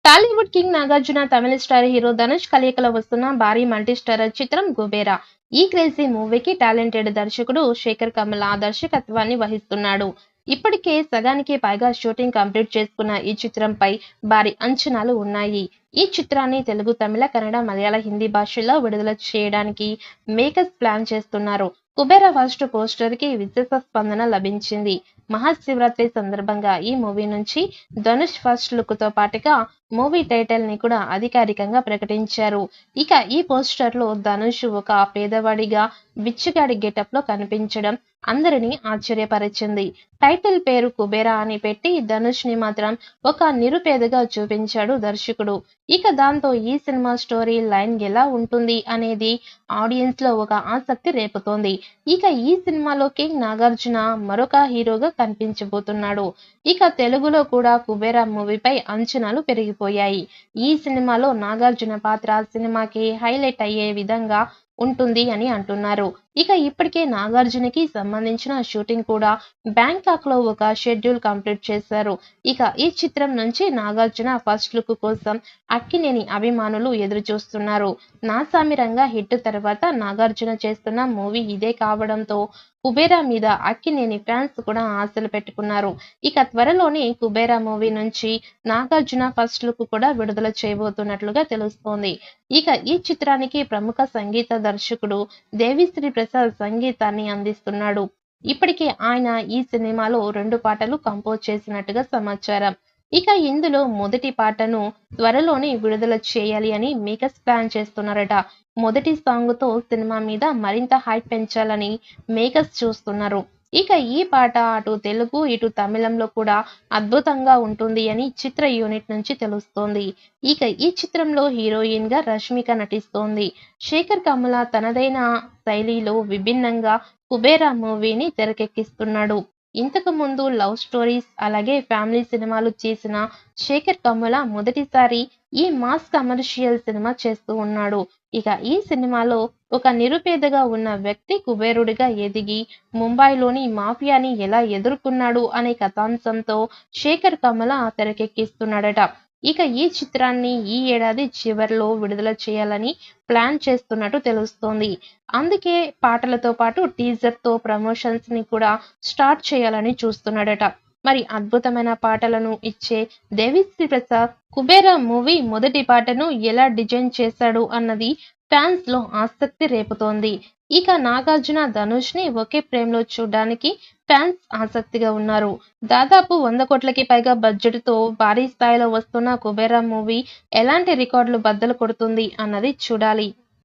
Tollywood king Nagarjuna, తమిళ star hero Dhanush కలయికలో వస్తున్న భారీ మల్టీ స్టారర్ చిత్రం 'కుబేరా'. ఈ క్రేజీ మూవీకి టాలెంటెడ్ దర్శకుడు శేఖర్ కమ్ముల దర్శకత్వాన్ని వహిస్తున్నాడు. ఇప్పటికే సగానికి పైగా షూటింగ్ కంప్లీట్ చేసుకున్న ఈ చిత్రంపై భారీ అంచనాలు ఉన్నాయి. ఈ చిత్రాన్ని తెలుగు, తమిళ, కన్నడ, మలయాళ, హిందీ భాషల్లో విడుదల చేయడానికి మేకర్స్ ప్లాన్ చేస్తున్నారు. 'కుబేరా' ఫస్ట్ పోస్టర్ కి విశేష స్పందన లభించింది. మహాశివరాత్రి సందర్భంగా ఈ మూవీ నుంచి ధనుష్ ఫస్ట్ లుక్ తో పాటుగా మూవీ టైటిల్ ని కూడా అధికారికంగా ప్రకటించారు. ఇక ఈ పోస్టర్ లో ధనుష్ ఒక పేదవాడిగా బిచ్చగాడి గెటప్ లో కనిపించడం అందరినీ ఆశ్చర్యపరిచింది. టైటిల్ పేరు 'కుబేరా' అని పెట్టి ధనుష్ ని మాత్రం ఒక నిరుపేదగా చూపించాడు దర్శకుడు. ఇక దాంతో ఈ సినిమా స్టోరీ లైన్ ఎలా ఉంటుంది అనేది ఆడియన్స్ లో ఒక ఆసక్తి రేపుతోంది. ఇక ఈ సినిమాలో కింగ్ నాగార్జున మరొక హీరోగా కనిపించబోతున్నాడు. ఇక తెలుగులో కూడా 'కుబేరా' మూవీపై అంచనాలు పెరిగిపోయాయి. ఈ సినిమాలో నాగార్జున పాత్ర సినిమాకి హైలైట్ అయ్యే విధంగా ఉంటుంది అని అంటున్నారు. ఇక ఇప్పటికే నాగార్జునకి సంబంధించిన షూటింగ్ కూడా బ్యాంకాక్ లో ఒక షెడ్యూల్ కంప్లీట్ చేశారు. ఇక ఈ చిత్రం నుంచి నాగార్జున ఫస్ట్ లుక్ కోసం అక్కినేని అభిమానులు ఎదురు చూస్తున్నారు. నాసామిరంగా హిట్ తర్వాత నాగార్జున చేస్తున్న మూవీ ఇదే కావడంతో 'కుబేరా' మీద అక్కినేని ఫ్యాన్స్ కూడా ఆశలు పెట్టుకున్నారు. ఇక త్వరలోనే 'కుబేరా' మూవీ నుంచి నాగార్జున ఫస్ట్ లుక్ కూడా విడుదల చేయబోతున్నట్లుగా తెలుస్తోంది. ఇక ఈ చిత్రానికి ప్రముఖ సంగీత దర్శకుడు దేవిశ్రీ ప్రసాద్ సంగీతాన్ని అందిస్తున్నాడు. ఇప్పటికే ఆయన ఈ సినిమాలో 2 పాటలు కంపోజ్ చేసినట్టుగా సమాచారం. ఇక ఇందులో మొదటి పాటను త్వరలోనే విడుదల చేయాలి అని మేకర్స్ ప్లాన్ చేస్తున్నారట. మొదటి సాంగ్ తో సినిమా మీద మరింత హైప్ పెంచాలని మేకర్స్ చూస్తున్నారు. ఇక ఈ పాట అటు తెలుగు, ఇటు తమిళంలో కూడా అద్భుతంగా ఉంటుంది అని చిత్ర యూనిట్ నుంచి తెలుస్తోంది. ఇక ఈ చిత్రంలో హీరోయిన్ గా రష్మిక నటిస్తోంది. శేఖర్ కమ్ముల తనదైన శైలిలో విభిన్నంగా 'కుబేరా' మూవీని తెరకెక్కిస్తున్నాడు. ఇంతకు ముందు లవ్ స్టోరీస్ అలాగే ఫ్యామిలీ సినిమాలు చేసిన శేఖర్ కమ్ముల మొదటిసారి ఈ మాస్ కమర్షియల్ సినిమా చేస్తూ ఉన్నాడు. ఇక ఈ సినిమాలో ఒక నిరుపేదగా ఉన్న వ్యక్తి కుబేరుడిగా ఎదిగి ముంబైలోని మాఫియాని ఎలా ఎదుర్కొన్నాడు అనే కథాంశంతో శేఖర్ కమ్ముల తెరకెక్కిస్తున్నాడట. ఇక ఈ చిత్రాన్ని ఈ ఏడాది చివర్లో విడుదల చేయాలని ప్లాన్ చేస్తున్నట్టు తెలుస్తోంది. అందుకే పాటలతో పాటు టీజర్ తో ప్రమోషన్స్ ని కూడా స్టార్ట్ చేయాలని చూస్తున్నాడట. మరి అద్భుతమైన పాటలను ఇచ్చే దేవిశ్రీ ప్రసాద్ 'కుబేరా' మూవీ మొదటి పాటను ఎలా డిజైన్ చేశాడు అన్నది ఫ్యాన్స్ లో ఆసక్తి రేపుతోంది. ఇక నాగార్జున, ధనుష్ ని ఒకే ఫ్రేమ్ లో చూడ్డానికి ఫ్యాన్స్ ఆసక్తిగా ఉన్నారు. దాదాపు 100 కోట్లకి పైగా బడ్జెట్ తో భారీ స్థాయిలో వస్తున్న 'కుబేరా' మూవీ ఎలాంటి రికార్డులు బద్దలు కొడుతుంది అన్నది చూడాలి.